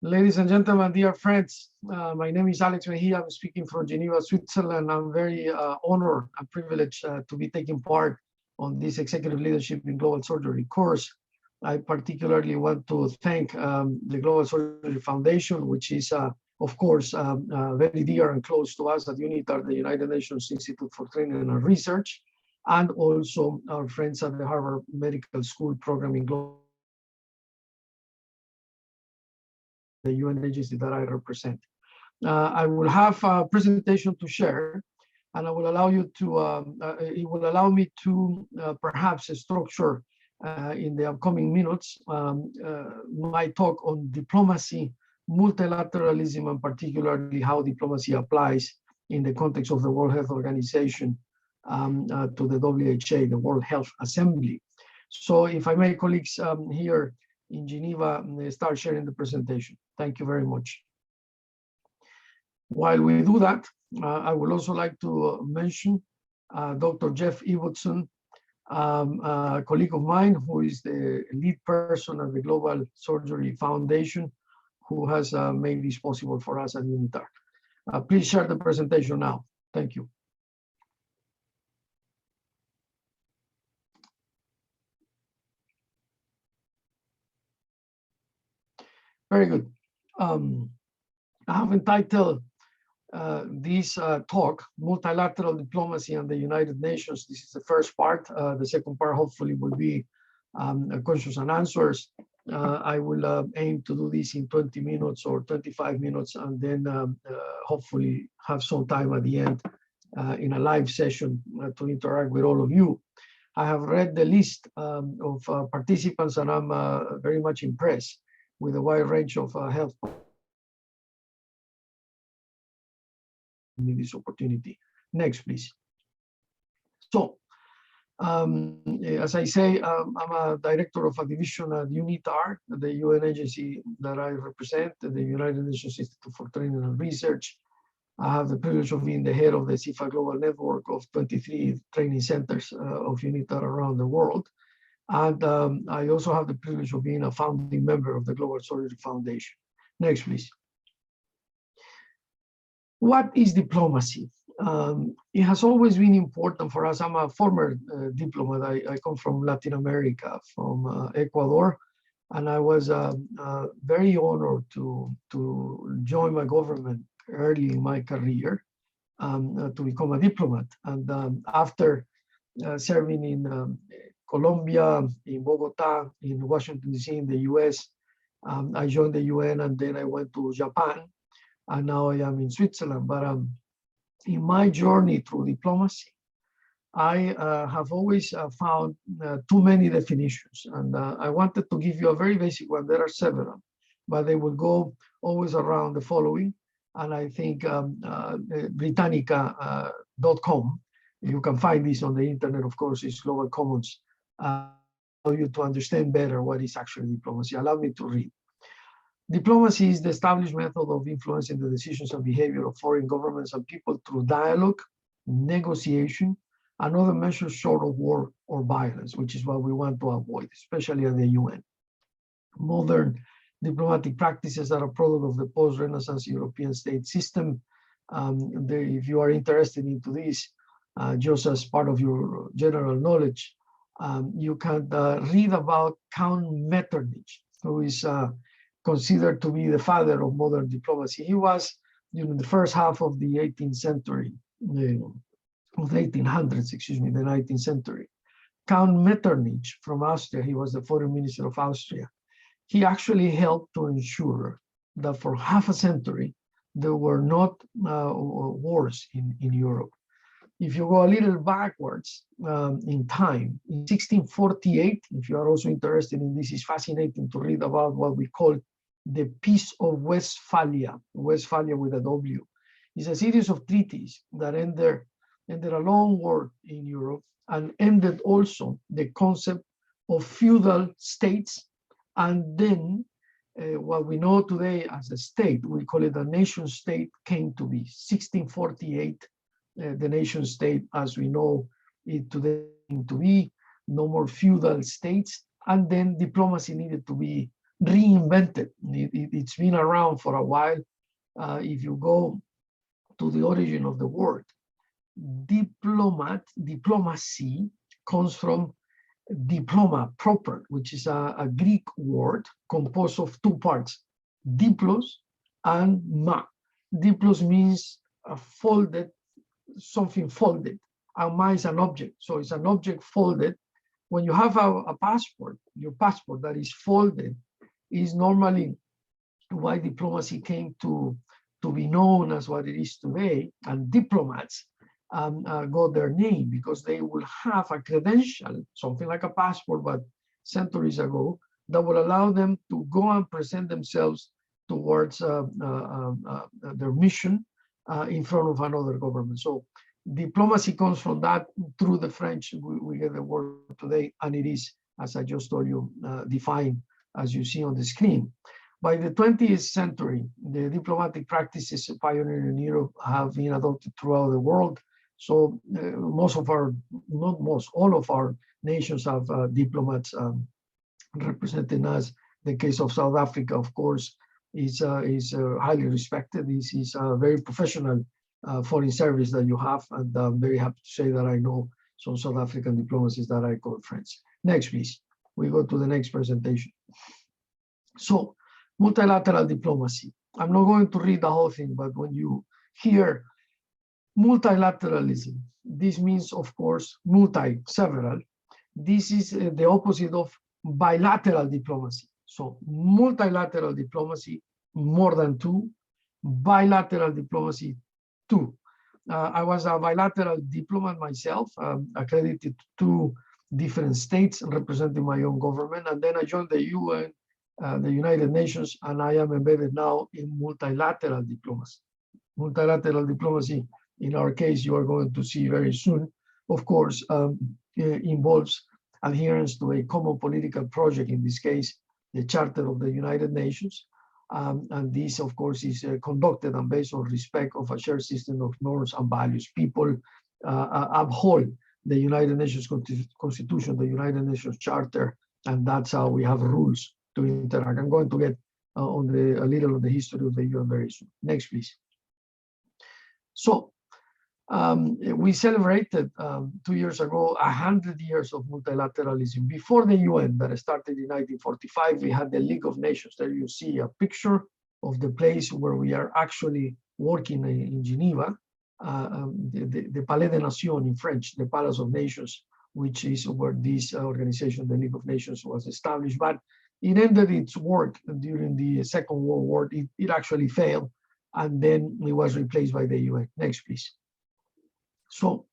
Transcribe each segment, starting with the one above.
Ladies and gentlemen, dear friends, my name is Alex Mejia. I'm speaking from Geneva, Switzerland. I'm very honored and privileged to be taking part on this Executive Leadership in Global Surgery course. I particularly want to thank the Global Surgery Foundation, which is, of course, very dear and close to us at UNITAR, the United Nations Institute for Training and Research, and also our friends at the Harvard Medical School program in Global, the UN agency that I represent. I will have a presentation to share, and I will allow you to. It will allow me to perhaps structure in the upcoming minutes my talk on diplomacy, multilateralism, and particularly how diplomacy applies in the context of the World Health Organization to the WHO, the World Health Assembly. So, if I may, colleagues here in Geneva, start sharing the presentation. Thank you very much. While we do that, I would also like to mention Dr. Jeff Ibbotson, a colleague of mine who is the lead person at the Global Surgery Foundation, who has made this possible for us at UNITAR. Please share the presentation now. Thank you. Very good. I have entitled this talk, Multilateral Diplomacy and the United Nations. This is the first part. The second part hopefully will be questions and answers. I will aim to do this in 20 minutes or 25 minutes, and then hopefully have some time at the end in a live session to interact with all of you. I have read the list of participants, and I'm very much impressed with a wide range of health this opportunity. Next, please. So, as I say, I'm a director of a division at UNITAR, the UN agency that I represent, the United Nations Institute for Training and Research. I have the privilege of being the head of the CIFA Global Network of 23 training centers of UNITAR around the world. And I also have the privilege of being a founding member of the Global Surgery Foundation. Next, please. What is diplomacy? It has always been important for us. I'm a former diplomat. I come from Latin America, from Ecuador, and I was very honored to join my government early in my career to become a diplomat. And after serving in Colombia, in Bogota, in Washington, D.C., in the US, I joined the UN, and then I went to Japan, and now I am in Switzerland. But in my journey through diplomacy, I have always found too many definitions, and I wanted to give you a very basic one. There are several, but they will go always around the following. And I think Britannica.com, you can find this on the internet, of course, it's Global Commons, allow you to understand better what is actually diplomacy. Allow me to read. Diplomacy is the established method of influencing the decisions and behavior of foreign governments and people through dialogue, negotiation, and other measures short of war or violence, which is what we want to avoid, especially at the UN. Modern diplomatic practices are a product of the post-Renaissance European state system. If you are interested into this, just as part of your general knowledge, you can read about Count Metternich, who is considered to be the father of modern diplomacy. He was, the first half of the 18th century, of the 1800s, excuse me, the 19th century. Count Metternich from Austria, he was the foreign minister of Austria. He actually helped to ensure that for half a century, there were not wars in Europe. If you go a little backwards in time, in 1648, if you are also interested in this, it's fascinating to read about what we call the Peace of Westphalia, Westphalia with a W. It's a series of treaties that ended a long war in Europe and ended also the concept of feudal states. And then what we know today as a state, we call it a nation state, came to be. 1648, the nation state as we know it today came to be, no more feudal states. And then diplomacy needed to be reinvented. It's been around for a while. If you go to the origin of the word, diplomacy comes from diploma proper, which is a Greek word composed of two parts, diplos and ma. Diplos means folded, something folded, and ma is an object. So it's an object folded. When you have a passport, your passport that is folded is normally why diplomacy came to be known as what it is today, and diplomats got their name because they will have a credential, something like a passport, but centuries ago, that will allow them to go and present themselves towards their mission in front of another government. So diplomacy comes from that. Through the French, we get the word today, and it is, as I just told you, defined as you see on the screen. By the 20th century, the diplomatic practices pioneered in Europe have been adopted throughout the world. So all of our nations have diplomats representing us. The case of South Africa, of course, is highly respected. This is a very professional foreign service that you have, and I'm very happy to say that I know some South African diplomats that I call friends. Next, please. We go to the next presentation. So, multilateral diplomacy. I'm not going to read the whole thing, but when you hear multilateralism, this means, of course, multi, several. This is the opposite of bilateral diplomacy. So multilateral diplomacy, more than two. Bilateral diplomacy, two. I was a bilateral diplomat myself, accredited to two different states representing my own government. And then I joined the UN, the United Nations, and I am embedded now in multilateral diplomacy. Multilateral diplomacy, in our case, you are going to see very soon, of course, involves adherence to a common political project, in this case, the Charter of the United Nations. And this, of course, is conducted and based on respect of a shared system of norms and values. People uphold the United Nations Constitution, the United Nations Charter, and that's how we have rules to interact. I'm going to get on a little of the history of the UN very soon. Next, please. So we celebrated 2 years ago 100 years of multilateralism. Before the UN that started in 1945, we had the League of Nations. There you see a picture of the place where we are actually working in Geneva, the Palais des Nations in French, the Palace of Nations, which is where this organization, the League of Nations, was established. But it ended its work during the Second World War. It actually failed, and then it was replaced by the UN. Next, please. So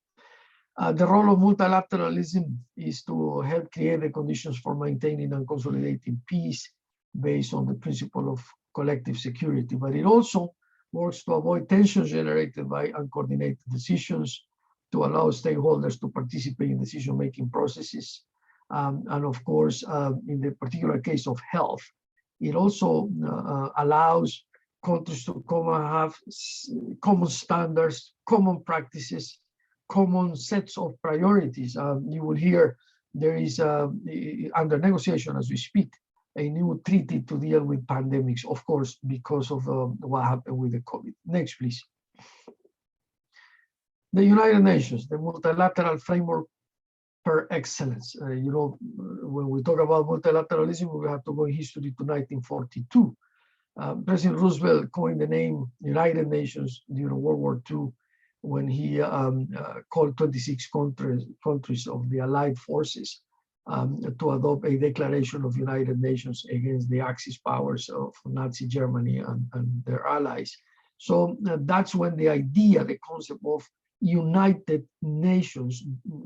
the role of multilateralism is to help create the conditions for maintaining and consolidating peace based on the principle of collective security. But it also works to avoid tensions generated by uncoordinated decisions, to allow stakeholders to participate in decision-making processes. And of course, in the particular case of health, it also allows countries to come and have common standards, common practices, common sets of priorities. You will hear there is, under negotiation as we speak, a new treaty to deal with pandemics, of course, because of what happened with the COVID. Next, please. The United Nations, the multilateral framework per excellence. You know, when we talk about multilateralism, we have to go in history to 1942. President Roosevelt coined the name United Nations during World War II, when he called 26 countries of the Allied forces to adopt a declaration of United Nations against the Axis powers of Nazi Germany and their allies. So that's when the idea, the concept of United Nations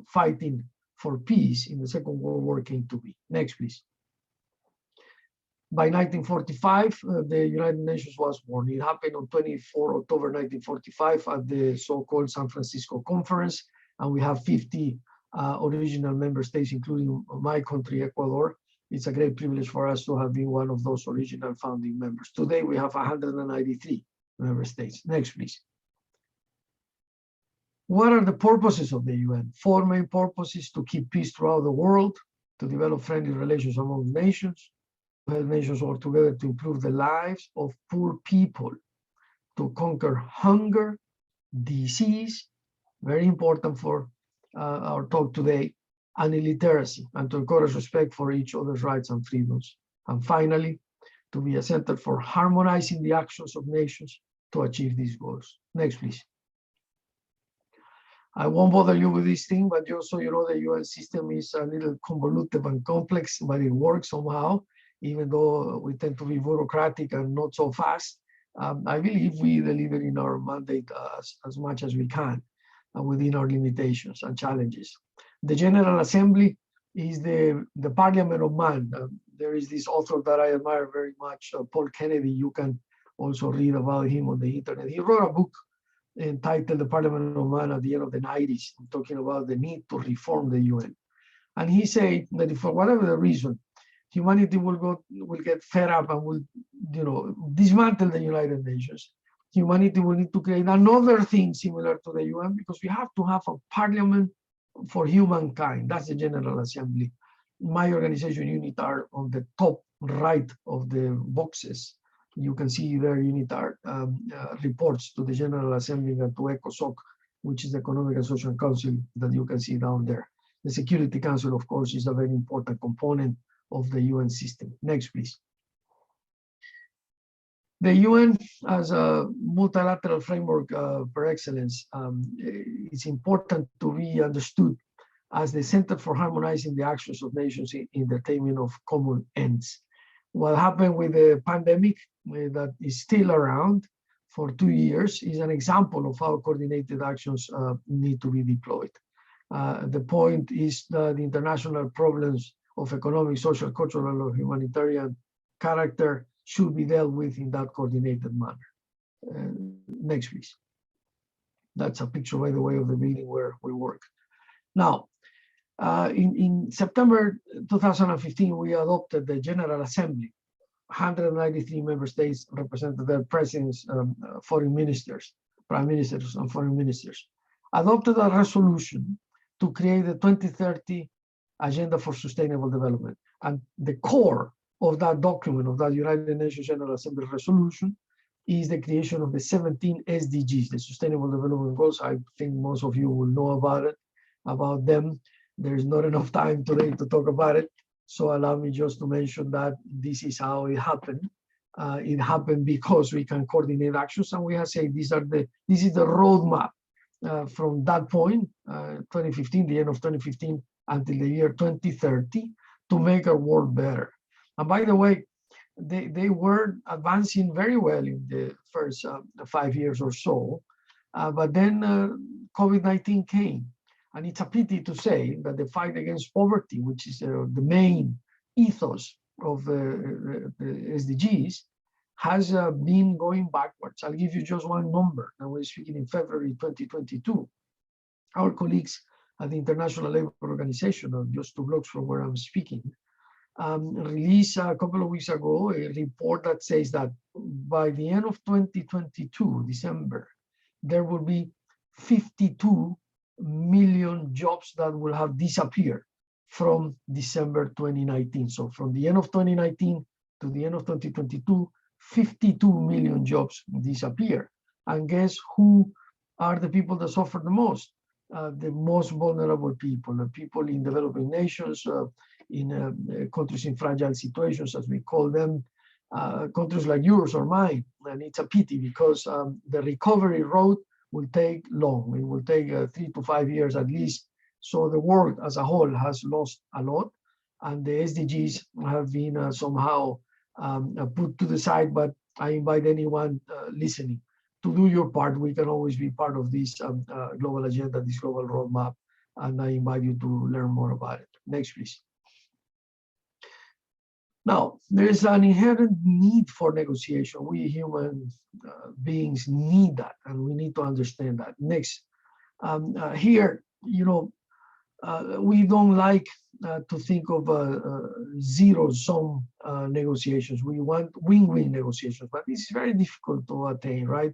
fighting for peace in the Second World War came to be. Next, please. By 1945, the United Nations was born. It happened on 24 October 1945 at the so-called San Francisco Conference, and we have 50 original member states, including my country, Ecuador. It's a great privilege for us to have been one of those original founding members. Today, we have 193 member states. Next, please. What are the purposes of the UN? Four main purposes: to keep peace throughout the world, to develop friendly relations among nations, nations work together to improve the lives of poor people, to conquer hunger, disease, very important for our talk today, and illiteracy, and to encourage respect for each other's rights and freedoms. And finally, to be a center for harmonizing the actions of nations to achieve these goals. Next, please. I won't bother you with this thing, but just so you know, the UN system is a little convoluted and complex, but it works somehow, even though we tend to be bureaucratic and not so fast. I believe we deliver in our mandate as much as we can within our limitations and challenges. The General Assembly is the parliament of man. There is this author that I admire very much, Paul Kennedy. You can also read about him on the internet. He wrote a book entitled The Parliament of Man at the end of the 90s, talking about the need to reform the UN. And he said that if for whatever the reason, humanity will get fed up and will, dismantle the United Nations, humanity will need to create another thing similar to the UN, because we have to have a parliament for humankind. That's the General Assembly. My organization, UNITAR, on the top right of the boxes, you can see there UNITAR reports to the General Assembly and to ECOSOC, which is the Economic and Social Council that you can see down there. The Security Council, of course, is a very important component of the UN system. Next, please. The UN as a multilateral framework per excellence is important to be understood as the center for harmonizing the actions of nations in the attainment of common ends. What happened with the pandemic that is still around for 2 years is an example of how coordinated actions need to be deployed. The point is that the international problems of economic, social, cultural, or humanitarian character should be dealt with in that coordinated manner. Next, please. That's a picture, by the way, of the building where we work. Now, in September 2015, we adopted the General Assembly. 193 member states represented their presidents, foreign ministers, prime ministers, and foreign ministers, adopted a resolution to create the 2030 Agenda for Sustainable Development. And the core of that document, of that United Nations General Assembly resolution, is the creation of the 17 SDGs, the Sustainable Development Goals. I think most of you will know about them. There is not enough time today to talk about it, so allow me just to mention that this is how it happened. It happened because we can coordinate actions, and we have said this is the roadmap from that point, 2015, the end of 2015, until the year 2030, to make our world better. And by the way, they were advancing very well in the first 5 years or so, but then COVID-19 came. And it's a pity to say that the fight against poverty, which is the main ethos of the SDGs, has been going backwards. I'll give you just one number. Now we're speaking in February 2022. Our colleagues at the International Labour Organization, just 2 blocks from where I'm speaking, released a couple of weeks ago a report that says that by the end of 2022, December, there will be 52 million jobs that will have disappeared from December 2019. So from the end of 2019 to the end of 2022, 52 million jobs disappear. And guess who are the people that suffer the most? The most vulnerable people, the people in developing nations, in countries in fragile situations, as we call them, countries like yours or mine. And it's a pity because the recovery road will take long. It will take 3 to 5 years at least. So the world as a whole has lost a lot, and the SDGs have been somehow put to the side. But I invite anyone listening to do your part. We can always be part of this global agenda, this global roadmap, and I invite you to learn more about it. Next, please. Now, there is an inherent need for negotiation. We human beings need that, and we need to understand that. Next, here, we don't like to think of zero-sum negotiations. We want win-win negotiations, but it's very difficult to attain, right?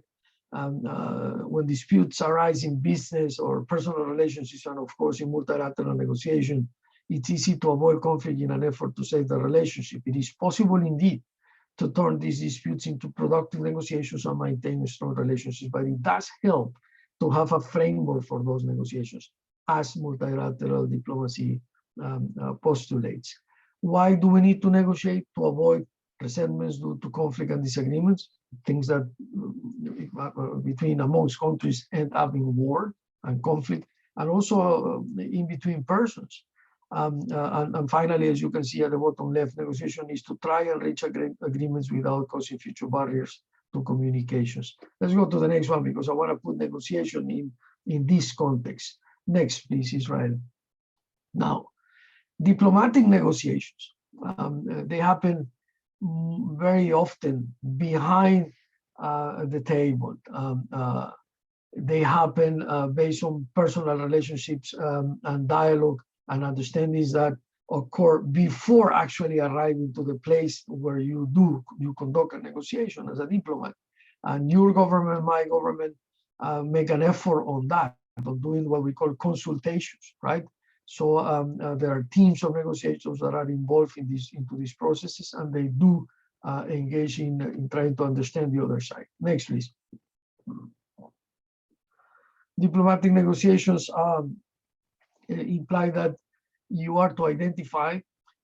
When disputes arise in business or personal relationships, and of course in multilateral negotiation, it's easy to avoid conflict in an effort to save the relationship. It is possible indeed to turn these disputes into productive negotiations and maintain strong relationships, but it does help to have a framework for those negotiations, as multilateral diplomacy postulates. Why do we need to negotiate? To avoid resentments due to conflict and disagreements, things that between amongst countries end up in war and conflict, and also in between persons. And finally, as you can see at the bottom left, negotiation is to try and reach agreements without causing future barriers to communications. Let's go to the next one, because I want to put negotiation in this context. Next, please, Israel. Now, diplomatic negotiations, they happen very often behind the table. They happen based on personal relationships and dialogue and understandings that occur before actually arriving to the place where you conduct a negotiation as a diplomat. And your government, my government, make an effort on that, on doing what we call consultations, right? So there are teams of negotiators that are involved in into these processes, and they do engage in trying to understand the other side. Next, please. Diplomatic negotiations imply that you are to identify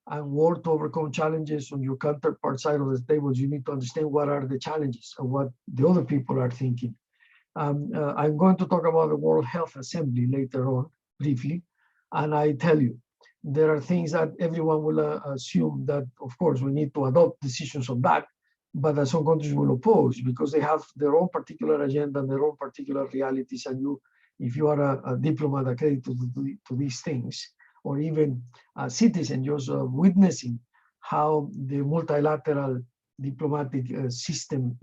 and work to overcome challenges on your counterpart side of the table. You need to understand what are the challenges and what the other people are thinking. I'm going to talk about the World Health Assembly later on, briefly. And I tell you, there are things that everyone will assume that, of course, we need to adopt decisions on that, but that some countries will oppose because they have their own particular agenda and their own particular realities. And if you are a diplomat accredited to these things, or even a citizen just witnessing how the multilateral diplomatic system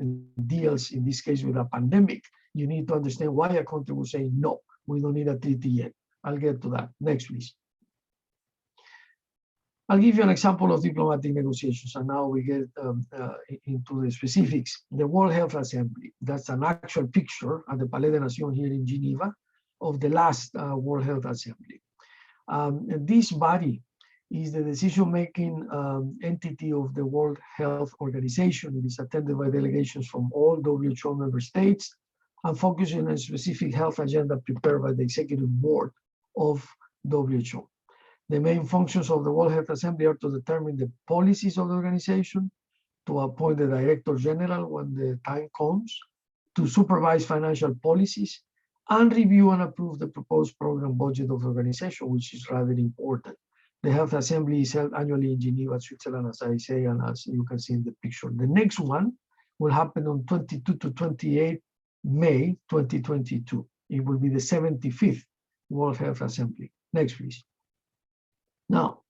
deals, in this case, with a pandemic, you need to understand why a country will say, no, we don't need a treaty yet. I'll get to that. Next, please. I'll give you an example of diplomatic negotiations, and now we get into the specifics. The World Health Assembly, that's an actual picture at the Palais des Nations here in Geneva of the last World Health Assembly. This body is the decision-making entity of the World Health Organization. It is attended by delegations from all WHO member states and focusing on a specific health agenda prepared by the executive board of WHO. The main functions of the World Health Assembly are to determine the policies of the organization, to appoint the Director General when the time comes, to supervise financial policies, and review and approve the proposed program budget of the organization, which is rather important. The Health Assembly is held annually in Geneva, Switzerland, as I say, and as you can see in the picture. The next one will happen on 22 to 28 May 2022. It will be the 75th World Health Assembly. Next, please. Now,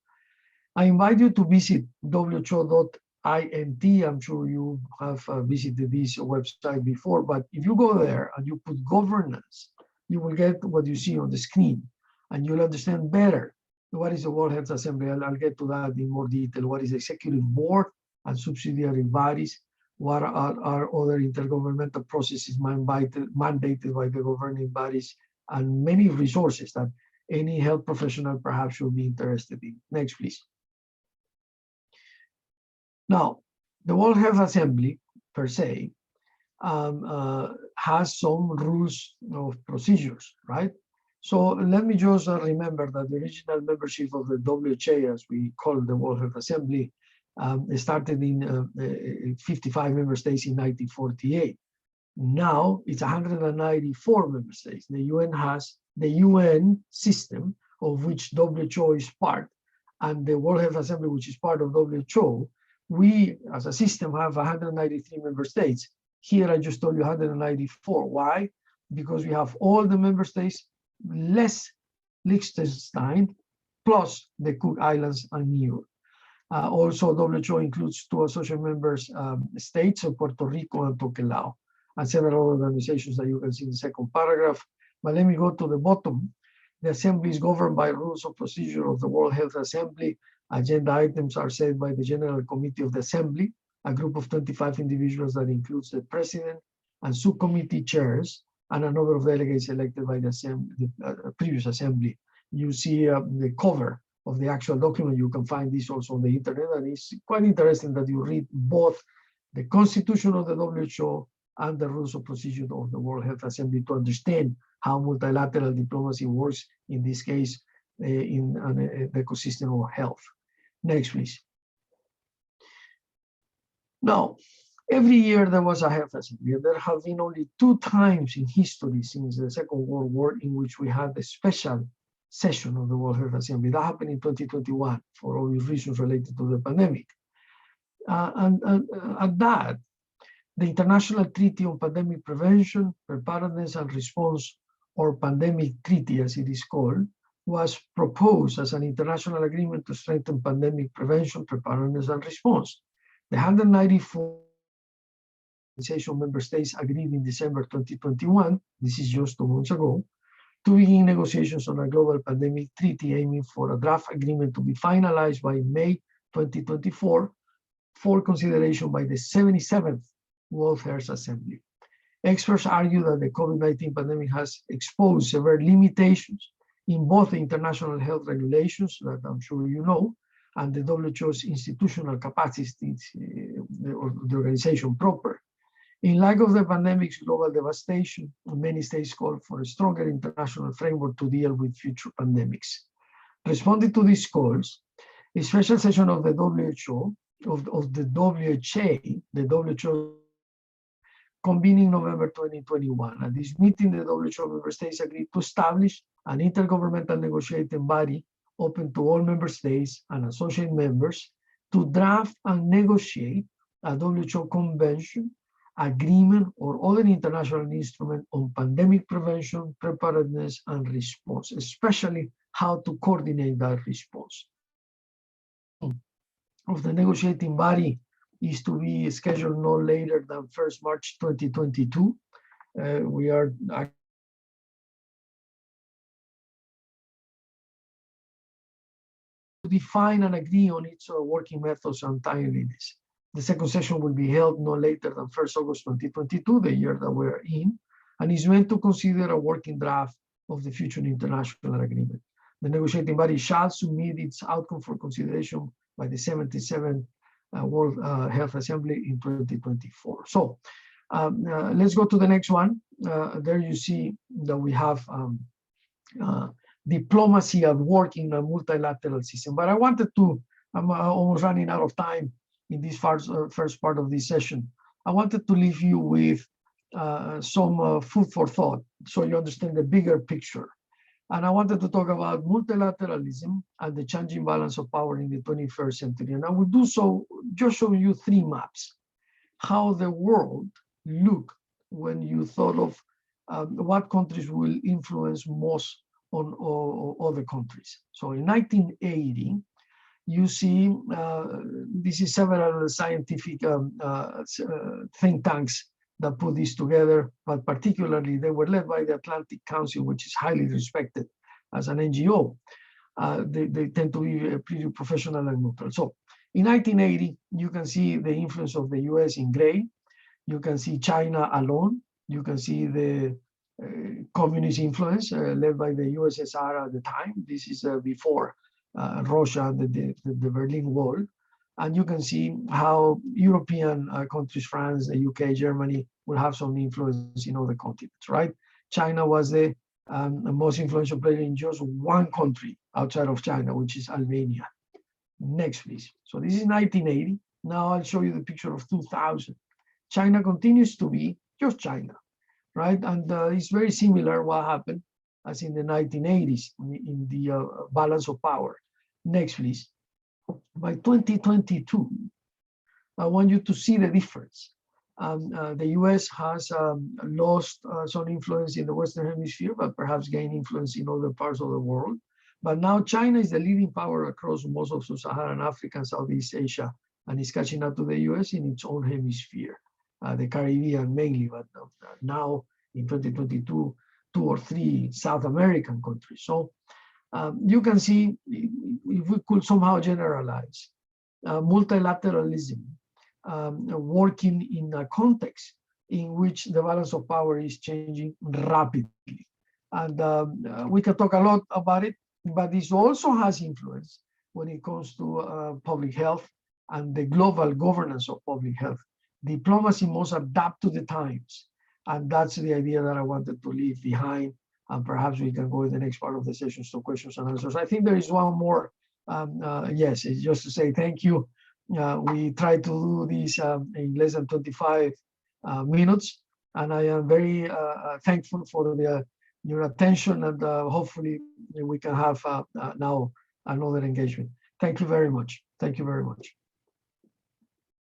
I invite you to visit who.int. I'm sure you have visited this website before, but if you go there and you put governance, you will get what you see on the screen, and you'll understand better what is the World Health Assembly. I'll get to that in more detail. What is the executive board and subsidiary bodies? What are other intergovernmental processes mandated by the governing bodies, and many resources that any health professional perhaps should be interested in. Next, please. Now, the World Health Assembly, per se, has some rules of procedures, right? So let me just remember that the original membership of the WHA, as we call the World Health Assembly, started in 55 member states in 1948. Now it's 194 member states. The UN has the UN system, of which WHO is part, and the World Health Assembly, which is part of WHO. We, as a system, have 193 member states. Here, I just told you 194. Why? Because we have all the member states, less Liechtenstein, plus the Cook Islands and New York. Also, WHO includes 2 associate members states of Puerto Rico and Tokelau, and several organizations that you can see in the second paragraph. But let me go to the bottom. The Assembly is governed by rules of procedure of the World Health Assembly. Agenda items are set by the General Committee of the Assembly, a group of 25 individuals that includes the President and subcommittee chairs, and a number of delegates elected by the previous Assembly. You see the cover of the actual document. You can find this also on the internet, and it's quite interesting that you read both the Constitution of the WHO and the Rules of Procedure of the World Health Assembly to understand how multilateral diplomacy works, in this case, in an ecosystem of health. Next, please. Now, every year there was a health assembly. There have been only 2 times in history since the Second World War in which we had a special session of the World Health Assembly. That happened in 2021 for obvious reasons related to the pandemic. And at that, the International Treaty on Pandemic Prevention, Preparedness and Response, or Pandemic Treaty as it is called, was proposed as an international agreement to strengthen pandemic prevention, preparedness and response. The 194 organization member states agreed in December 2021, this is just 2 months ago, to begin negotiations on a global pandemic treaty aiming for a draft agreement to be finalized by May 2024 for consideration by the 77th World Health Assembly. Experts argue that the COVID-19 pandemic has exposed severe limitations in both the international health regulations that I'm sure you know, and the WHO's institutional capacities, or the organization proper. In light of the pandemic's global devastation, many states call for a stronger international framework to deal with future pandemics. Responding to these calls, a special session of the WHO, of the WHO convening November 2021. At this meeting, the WHO member states agreed to establish an intergovernmental negotiating body open to all member states and associate members to draft and negotiate a WHO convention, agreement, or other international instrument on pandemic prevention, preparedness, and response, especially how to coordinate that response. Of the negotiating body is to be scheduled no later than 1st March 2022. We are to define and agree on its working methods and timeliness. The second session will be held no later than 1st August 2022, the year that we're in, and is meant to consider a working draft of the future international agreement. The negotiating body shall submit its outcome for consideration by the 77th World Health Assembly in 2024. So let's go to the next one. There you see that we have diplomacy at work in a multilateral system. But I wanted to, I'm almost running out of time in this first part of this session. I wanted to leave you with some food for thought so you understand the bigger picture. And I wanted to talk about multilateralism and the changing balance of power in the 21st century. And I will do so just showing you 3 maps, how the world looked when you thought of what countries will influence most on other countries. So in 1980, you see, this is several scientific think tanks that put this together, but particularly they were led by the Atlantic Council, which is highly respected as an NGO. They tend to be pretty professional and neutral. So in 1980, you can see the influence of the US in gray. You can see China alone. You can see the communist influence led by the USSR at the time. This is before Russia, the Berlin Wall. And you can see how European countries, France, the UK, Germany, will have some influence in other continents, right? China was the most influential player in just one country outside of China, which is Albania. Next, please. So this is 1980. Now I'll show you the picture of 2000. China continues to be just China, right? And it's very similar what happened as in the 1980s in the balance of power. Next, please. By 2022, I want you to see the difference. The US has lost some influence in the Western Hemisphere, but perhaps gained influence in other parts of the world. But now China is the leading power across most of Sub-Saharan Africa and Southeast Asia, and is catching up to the US in its own hemisphere, the Caribbean mainly, but now in 2022, 2 or 3 South American countries. So you can see, if we could somehow generalize, multilateralism working in a context in which the balance of power is changing rapidly. And we can talk a lot about it, but this also has influence when it comes to public health and the global governance of public health. Diplomacy must adapt to the times. And that's the idea that I wanted to leave behind. And perhaps we can go in the next part of the sessions to questions and answers. I think there is one more. Yes, it's just to say thank you. We try to do this in less than 25 minutes. And I am very thankful for your attention, and hopefully we can have now another engagement. Thank you very much. Thank you very much.